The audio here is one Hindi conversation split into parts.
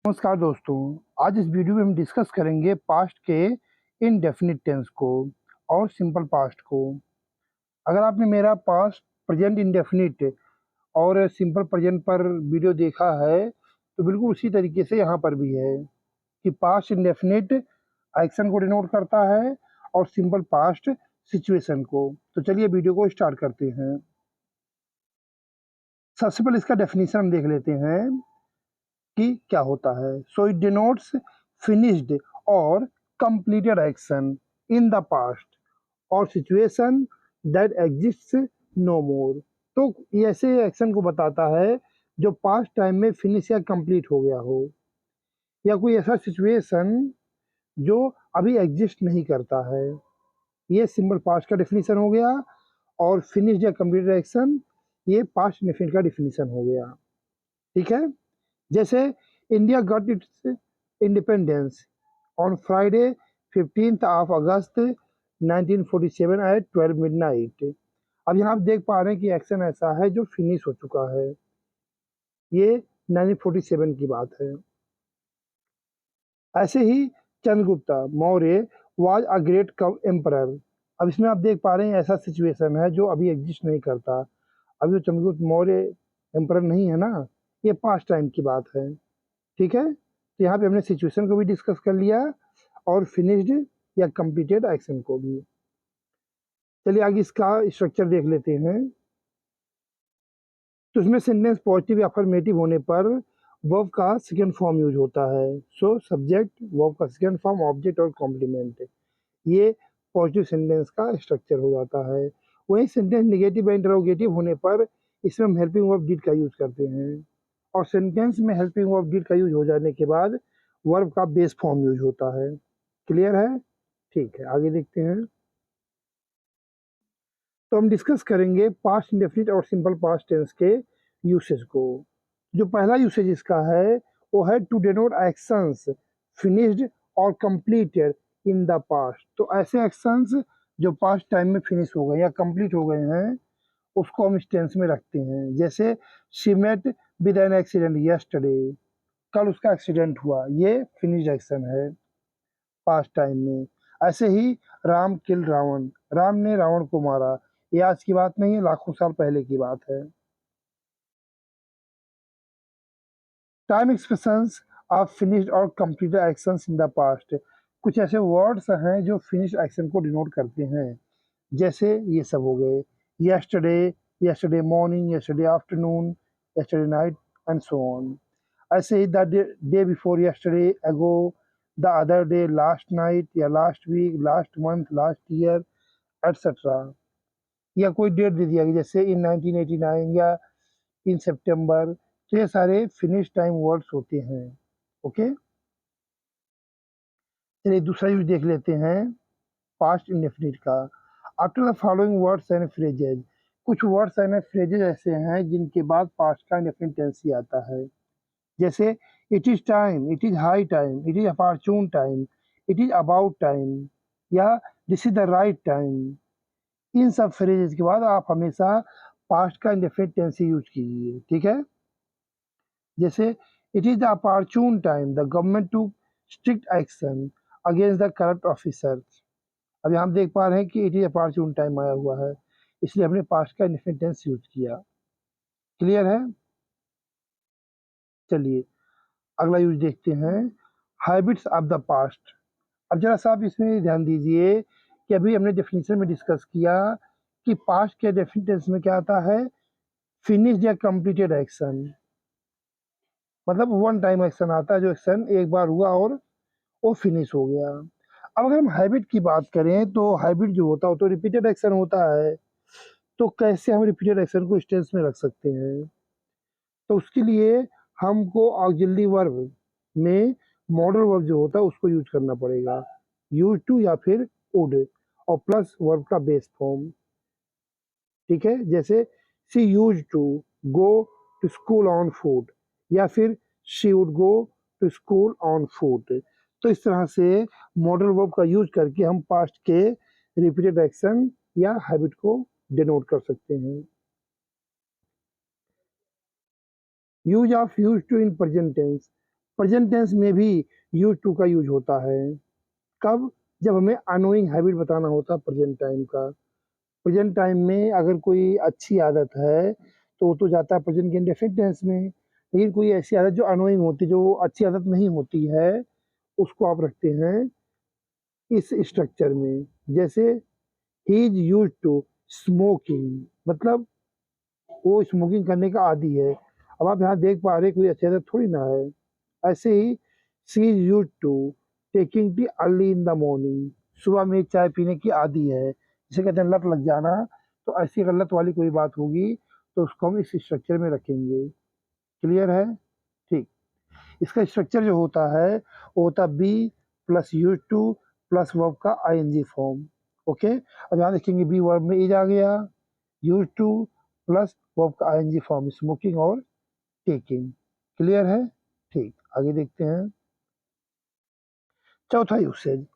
नमस्कार दोस्तों। आज इस वीडियो में हम डिस्कस करेंगे पास्ट के इनडेफिनिट टेंस को और सिंपल पास्ट को। अगर आपने मेरा पास्ट प्रेजेंट इंडेफिनिट और सिंपल प्रेजेंट पर वीडियो देखा है तो बिल्कुल उसी तरीके से यहाँ पर भी है कि पास्ट इंडेफिनिट एक्शन को डिनोट करता है और सिंपल पास्ट सिचुएशन को। तो चलिए वीडियो को स्टार्ट करते हैं। सबसे पहले इसका डेफिनेशन हम देख लेते हैं कि क्या होता है। सो इट डिनोट्स फिनिश्ड और completed action in the past और situation that exists no more। तो ये ऐसे एक्शन को बताता है जो पास्ट टाइम में फिनिश या कंप्लीट हो गया हो, या कोई ऐसा सिचुएशन जो अभी एग्जिस्ट नहीं करता है। ये सिंपल पास्ट का डिफिनीशन हो गया और फिनिश या कंप्लीटेड एक्शन ये पास्ट इंडेफिनिट का डिफिनीशन हो गया। ठीक है, जैसे India got its independence on Friday 15th of August 1947 at 12 midnight। अब यहाँ आप देख पा रहे हैं कि एक्शन ऐसा है जो फिनिश हो चुका है। ये 1947 की बात है। ऐसे ही Chandragupta Maurya was a great emperor. अब इसमें आप देख पा रहे हैं ऐसा सिचुएशन है जो अभी एग्जिस्ट नहीं करता। अभी तो चंद्रगुप्त मौर्य एम्परर नहीं है ना, ये पास्ट टाइम की बात है। ठीक है, तो यहाँ पे हमने सिचुएशन को भी डिस्कस कर लिया और फिनिश्ड या कंप्लीटेड एक्शन को भी। चलिए आगे इसका स्ट्रक्चर देख लेते हैं। तो इसमें सेंटेंस पॉजिटिव या अफर्मेटिव होने पर वर्ब का सेकंड फॉर्म यूज होता है। सो सब्जेक्ट, वर्ब का सेकंड फॉर्म, ऑब्जेक्ट और कॉम्प्लीमेंट, ये पॉजिटिव सेंटेंस का स्ट्रक्चर हो जाता है। वहीं सेंटेंस नेगेटिव या इंटरोगेटिव होने पर इसमें हम हेल्पिंग वर्ब डिड का यूज करते हैं और सेंटेंस में हेल्पिंग वर्ब डिड का यूज हो जाने के बाद वर्ब का बेस फॉर्म यूज होता है। क्लियर है? ठीक है, आगे देखते हैं। तो हम डिस्कस करेंगे पास्ट इंडेफिनिट और सिंपल पास्ट टेंस के यूसेज को। जो पहला यूसेज इसका है वो है टू डिनोट एक्शंस फिनिश्ड और कंप्लीटेड इन द पास्ट। तो ऐसे एक्शंस जो पास्ट टाइम में फिनिश हो गए या कंप्लीट हो गए हैं उसको हम इस टेंस में रखते हैं। जैसे she met with an accident yesterday, कल उसका एक्सीडेंट हुआ, ये फिनिश्ड एक्शन है पास्ट टाइम में। ऐसे ही राम किल रावण, राम ने रावण को मारा, ये आज की बात नहीं है, लाखों साल पहले की बात है। टाइम एक्सप्रेशंस ऑफ फिनिश्ड और completed actions in the past, कुछ ऐसे वर्ड्स हैं जो फिनिश्ड एक्शन को डिनोट करते हैं। जैसे ये सब हो गए yesterday, yesterday morning, yesterday afternoon, yesterday night and so on. ऐसे ही the day before yesterday, ago, the other day, last night या last week, last month, last year etcetera. या कोई डेट दे दिया गया जैसे इन 1989 या इन सितंबर, तो ये सारे फिनिश टाइम वर्ड्स होते हैं। ओके, चलिए दूसरा यूज देख लेते हैं पास्ट इंडेफिनिट का। After the following words and phrases, कुछ वर्ड्स एंड फ्रेजेज ऐसे हैं जिनके बाद पास्ट का इंडेफिनिट टेंस ही आता है। जैसे it is time, it is high time, it is opportune time, it is about time या this is the right time. इन सब फ्रेजेस के बाद आप हमेशा पास्ट का इंडेफिनिट टेंस ही यूज कीजिए। ठीक है, जैसे it is the opportune time the government to strict action against the corrupt officers. अब यहाँ हम देख पा रहे हैं कि इट इज अपॉर्चून टाइम आया हुआ है, इसलिए हमने पास्ट का इंडेफिनिट टेंस यूज किया। क्लियर है? चलिए अगला यूज देखते हैं, हैबिट्स ऑफ द पास्ट। अब जरा सा आप इसमें ध्यान दीजिए कि अभी हमने डेफिनेशन में डिस्कस किया कि पास्ट के डेफिनिट टेंस में क्या आता है, फिनिश्ड या कंप्लीटेड एक्शन, मतलब वन टाइम एक्शन आता है, जो एक्शन एक बार हुआ और वो फिनिश हो गया। अब अगर हम हैबिट की बात करें तो हैबिट जो होता है तो रिपीटेड एक्शन होता है। तो कैसे हम रिपीटेड एक्शन को इस टेंस में रख सकते हैं? तो उसके लिए हमको ऑक्सिलरी वर्ब में मॉडल वर्ब जो होता है उसको यूज करना पड़ेगा, यूज टू या फिर वुड और प्लस वर्ब का बेस फॉर्म। ठीक है, जैसे she use to go to school on foot या फिर she would go to school on foot. तो इस तरह से मॉडल वर्ब का यूज करके हम पास्ट के रिपीटेड एक्शन या हैबिट को डिनोट कर सकते हैं। Use of use to in present tense, present tense में भी यूज टू का यूज होता है। कब? जब हमें अनोइंग हैबिट बताना होता है प्रेजेंट टाइम का। प्रेजेंट टाइम में अगर कोई अच्छी आदत है तो वो तो जाता है प्रेजेंट के इंडेफिनिट टेंस में, लेकिन कोई ऐसी आदत जो अनोइंग होती है, जो अच्छी आदत नहीं होती है, उसको आप रखते हैं इस स्ट्रक्चर में। जैसे he is use to smoking, मतलब वो स्मोकिंग करने का आदी है। अब आप यहाँ देख पा रहे कोई अच्छी आदत थोड़ी ना है। ऐसे ही she is use to taking tea early in the morning, सुबह में चाय पीने की आदी है, जिसे कहते हैं लत लग जाना। तो ऐसी अगर लत वाली कोई बात होगी तो उसको हम इस स्ट्रक्चर में रखेंगे। क्लियर है? ठीक। इसका स्ट्रक्चर जो होता है वो होता B plus use to plus verb का आईएनजी फॉर्म। ओके, अब यहाँ देखेंगे बी वर्ब में इज आ गया, यूज टू प्लस वर्ब का आईएनजी फॉर्म स्मोकिंग और टेकिंग। क्लियर है? ठीक, आगे देखते हैं। चौथा यूसेज,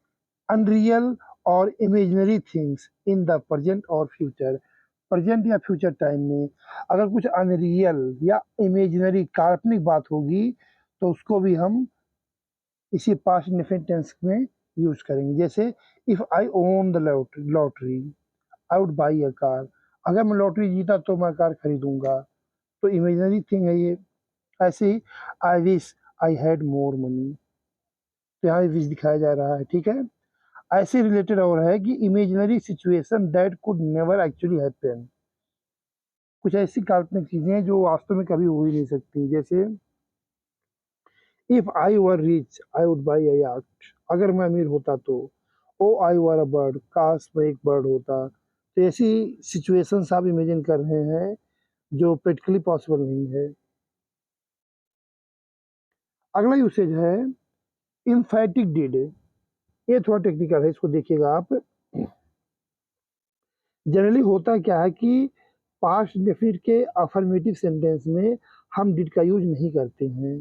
अनरियल और imaginary things in the present और फ्यूचर। प्रेजेंट या फ्यूचर टाइम में अगर कुछ अनरियल या इमेजिनरी काल्पनिक बात होगी तो उसको भी हम इसी पास्ट इंडेफिनिट टेंस में यूज करेंगे। जैसे if I own the lottery I would buy a car, अगर मैं लॉटरी जीता तो मैं कार खरीदूंगा, तो इमेजिनरी थिंग है ये। ऐसे ही I wish I had more money, तो यहाँ विश दिखाया जा रहा है। ठीक है। ऐसे रिलेटेड और है कि imaginary situation that could never actually happen, कुछ ऐसी काल्पनिक चीजें हैं जो वास्तव में कभी हो ही नहीं सकती। जैसे if I were rich I would buy a yacht, अगर मैं अमीर होता तो। ओ आई वर अ बर्ड, काश मैं एक बर्ड होता। तो ऐसी सिचुएशंस आप इमेजिन कर रहे हैं जो प्रैक्टिकली पॉसिबल नहीं है। अगला यूसेज है इम्फैटिक डिड, ये थोड़ा टेक्निकल है, इसको देखिएगा आप। जनरली होता क्या है कि पास्ट इंडेफिनिट के अफर्मेटिव सेंटेंस में हम डिड का यूज नहीं करते हैं,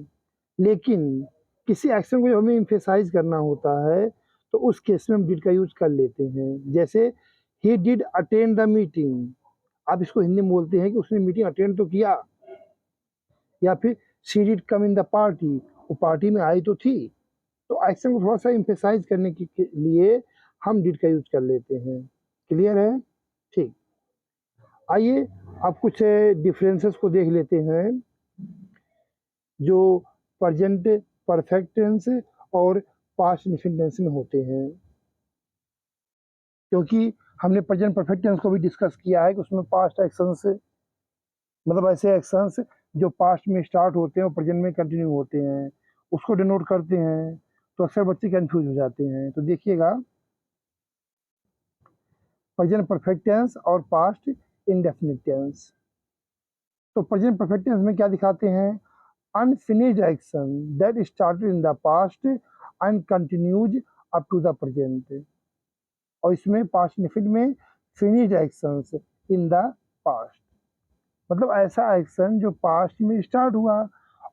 लेकिन किसी एक्शन को जब हमें इम्फेसाइज करना होता है तो उस केस में हम डिड का यूज कर लेते हैं। जैसे he did attend the meeting, आप इसको हिंदी में बोलते हैं कि उसने मीटिंग अटेंड तो किया। या फिर she did come in the party, वो पार्टी में आई तो थी। तो एक्शन को थोड़ा सा इम्फेसाइज करने के लिए हम डिड का यूज कर लेते हैं। क्लियर है? ठीक। आइए अब कुछ डिफरेंसेस को देख लेते हैं जो प्रेजेंट परफेक्ट टेंस और पास्ट इंडेफिनिट टेंस में होते हैं। क्योंकि हमने प्रेजेंट परफेक्ट टेंस को भी डिस्कस किया है कि उसमें पास्ट एक्शंस, मतलब ऐसे एक्शंस जो पास्ट में स्टार्ट होते हैं और प्रेजेंट में कंटिन्यू होते हैं, उसको डिनोट करते हैं। तो अक्सर बच्चे कंफ्यूज हो जाते हैं। तो देखिएगा, प्रेजेंट परफेक्ट टेंस और पास्ट इंडेफिनिट टेंस। तो प्रेजेंट परफेक्ट टेंस में क्या दिखाते हैं? unfinished action that started in the past and continues up to the present। और इसमें पास्ट इंडेफिनिट में finished actions in the past, मतलब ऐसा एक्शन जो पास्ट में स्टार्ट हुआ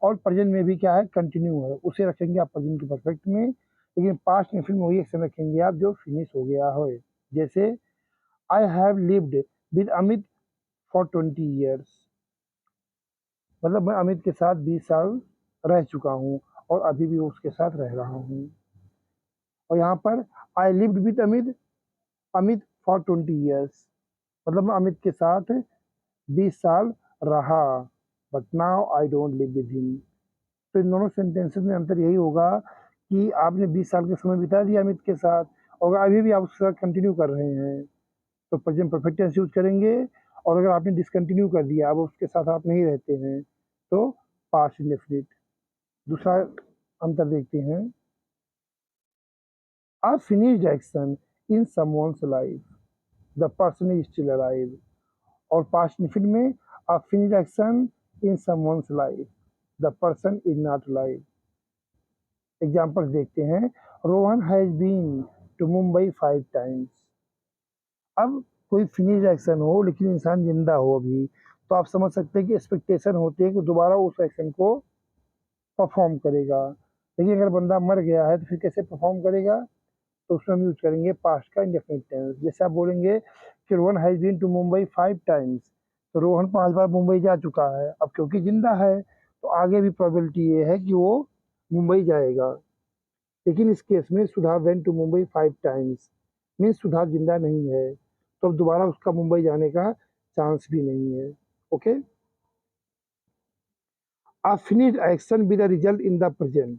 और प्रेजेंट में भी क्या है, कंटिन्यू है, उसे रखेंगे आप प्रेजेंट के परफेक्ट में। लेकिन पास्ट इंडेफिनिट में वही एक्शन रखेंगे आप जो फिनिश हो गया हो। जैसे I have lived with Amit for 20 years, मतलब मैं अमित के साथ 20 साल रह चुका हूँ और अभी भी उसके साथ रह रहा हूँ। और यहाँ पर I lived with Amit, Amit for 20 years, मतलब मैं अमित के साथ 20 साल रहा, but now I don't live with him. तो इन दोनों सेंटेंसेस में अंतर यही होगा कि आपने 20 साल का समय बिता दिया अमित के साथ और अभी भी आप उसके साथ कंटिन्यू कर रहे हैं, तो प्रेजेंट परफेक्ट टेंस यूज करेंगे। और अगर आपने डिसकंटिन्यू कर दिया, अब उसके साथ आप नहीं रहते हैं, तो पास्ट इंडेफिनिट। दूसरा अंतर देखते हैं, a finished action in someone's life, the person is still alive। और पास्ट इंडेफिनिट में a finished action in someone's life, the person is not alive। Example देखते हैं, Rohan has been to Mumbai 5 times। अब कोई फिनिश एक्शन हो लेकिन इंसान जिंदा हो अभी, तो आप समझ सकते हैं कि एक्सपेक्टेशन होती है कि दोबारा उस एक्शन को परफॉर्म करेगा। लेकिन अगर बंदा मर गया है तो फिर कैसे परफॉर्म करेगा? तो उसमें हम यूज करेंगे पास्ट का इंडेफिनिट टेंस। जैसे आप बोलेंगे कि Rohan has been to Mumbai 5 times, तो रोहन 5 बार मुंबई जा चुका है। अब क्योंकि जिंदा है तो आगे भी प्रोबेबिलिटी ये है कि वो मुंबई जाएगा। लेकिन इस केस में Sudha went to Mumbai 5 times, means Sudha जिंदा नहीं है, तो अब दोबारा उसका मुंबई जाने का चांस भी नहीं है। Okay, a finished action with a result in the present,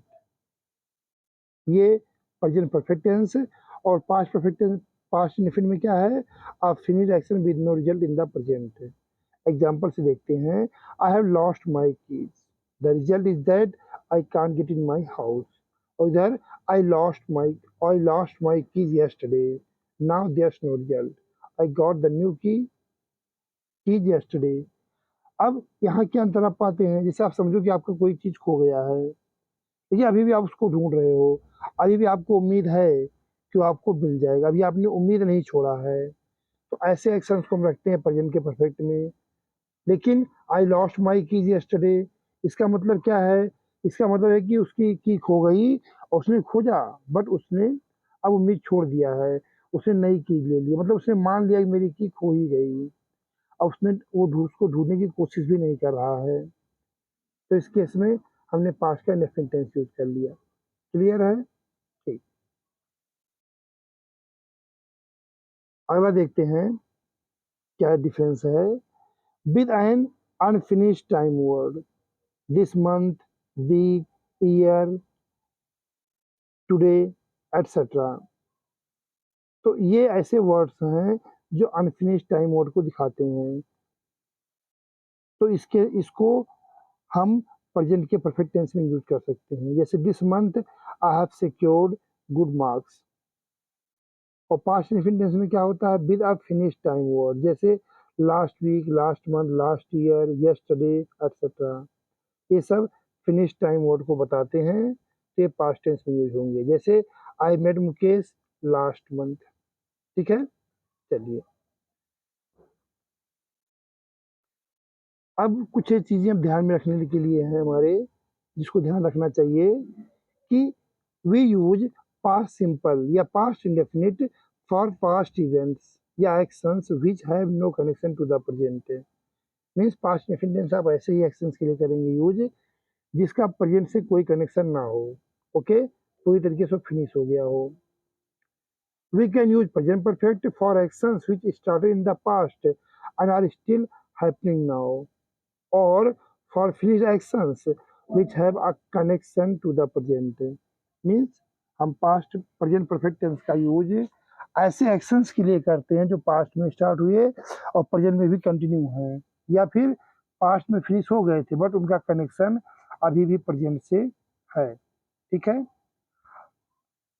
ये प्रेजेंट परफेक्ट टेंस। और past perfect tense, past indefinite में क्या है, a finished action with no result in the present. Example से देखते हैं, I have lost my keys, the result is that I can't get in my house. और इधर I lost my keys yesterday, now there's no result, I got the new keys yesterday। अब यहाँ क्या अंतर आप पाते हैं, जैसे आप समझो कि आपका कोई चीज खो गया है, देखिए अभी भी आप उसको ढूंढ रहे हो, अभी भी आपको उम्मीद है कि वो आपको मिल जाएगा, अभी आपने उम्मीद नहीं छोड़ा है। तो ऐसे एक्शंस को हम रखते हैं प्रेजेंट के परफेक्ट में। लेकिन आई लॉस्ट माई कीज यस्टरडे, इसका मतलब क्या है, इसका मतलब है कि उसकी की खो गई और उसने खोजा, बट उसने अब उम्मीद छोड़ दिया है, उसने नई कीज ले ली, मतलब उसने मान लिया कि मेरी की खो ही गई, अब उसने उसको ढूंढने की कोशिश भी नहीं कर रहा है। तो इस केस में हमने पास्ट का इंडेफिनिट टेंस यूज कर लिया। क्लियर है? ठीक, अगला देखते हैं क्या डिफरेंस है। With an unfinished time word, this month, week, year, today, etcetera. तो ये ऐसे वर्ड्स हैं जो अनफिनिश्ड टाइम वर्ड को दिखाते हैं। तो इसको हम प्रेजेंट के परफेक्ट टेंस में यूज कर सकते हैं, जैसे this month I have secured good marks. और पास्ट इंडेफिनिट टेंस में क्या होता है, with a finished time word, जैसे last week, last month, last year, yesterday, etcetera. ये सब फिनिश टाइम वर्ड को बताते हैं, तो ये पास्ट टेंस में यूज होंगे। जैसे I met Mukesh last month. ठीक है, चलिए अब कुछ चीजें अब ध्यान में रखने के लिए हैं हमारे, जिसको ध्यान रखना चाहिए कि वी यूज पास्ट सिंपल या past indefinite for past events या actions which have no connection to the present. Means past indefinite आप ऐसे ही एक्शंस के लिए करेंगे यूज जिसका प्रेजेंट से कोई कनेक्शन ना हो। ओके, पूरी तरीके से फिनिश हो गया हो। We can use present perfect for actions which started in the past and are still happening now, or for finished actions which have a connection to the present. Means हम पास्ट प्रेजेंट परफेक्ट टेंस का यूज ऐसे एक्शंस के लिए करते हैं जो पास्ट में स्टार्ट हुए और प्रेजेंट में भी कंटिन्यू हैं, या फिर पास्ट में फिनिश हो गए थे बट उनका कनेक्शन अभी भी प्रेजेंट से है। ठीक है,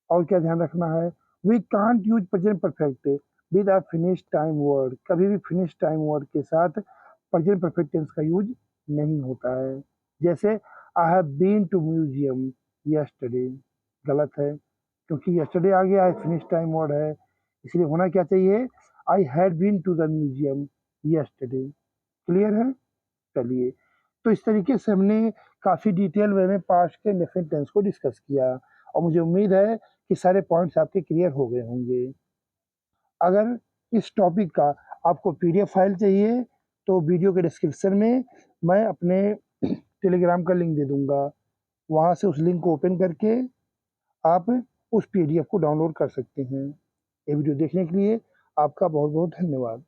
और क्या ध्यान रखना है, we can't use present perfect with a finish time word, कभी भी फिनिश टाइम वर्ड के साथ प्रेजेंट परफेक्ट टेंस का यूज नहीं होता है। जैसे I have been to museum yesterday, गलत है, क्योंकि यस्टरडे आ गया है, फिनिश टाइम वर्ड है, इसलिए होना क्या चाहिए, I had been to the museum yesterday. Clear है? चलिए, तो इस तरीके से हमने काफ़ी डिटेल वे में पास्ट के डेफिनेट टेंस को डिस्कस किया, और मुझे उम्मीद है कि सारे पॉइंट्स आपके क्लियर हो गए होंगे। अगर इस टॉपिक का आपको पीडीएफ फाइल चाहिए तो वीडियो के डिस्क्रिप्शन में मैं अपने टेलीग्राम का लिंक दे दूंगा, वहाँ से उस लिंक को ओपन करके आप उस पीडीएफ को डाउनलोड कर सकते हैं। ये वीडियो देखने के लिए आपका बहुत बहुत धन्यवाद।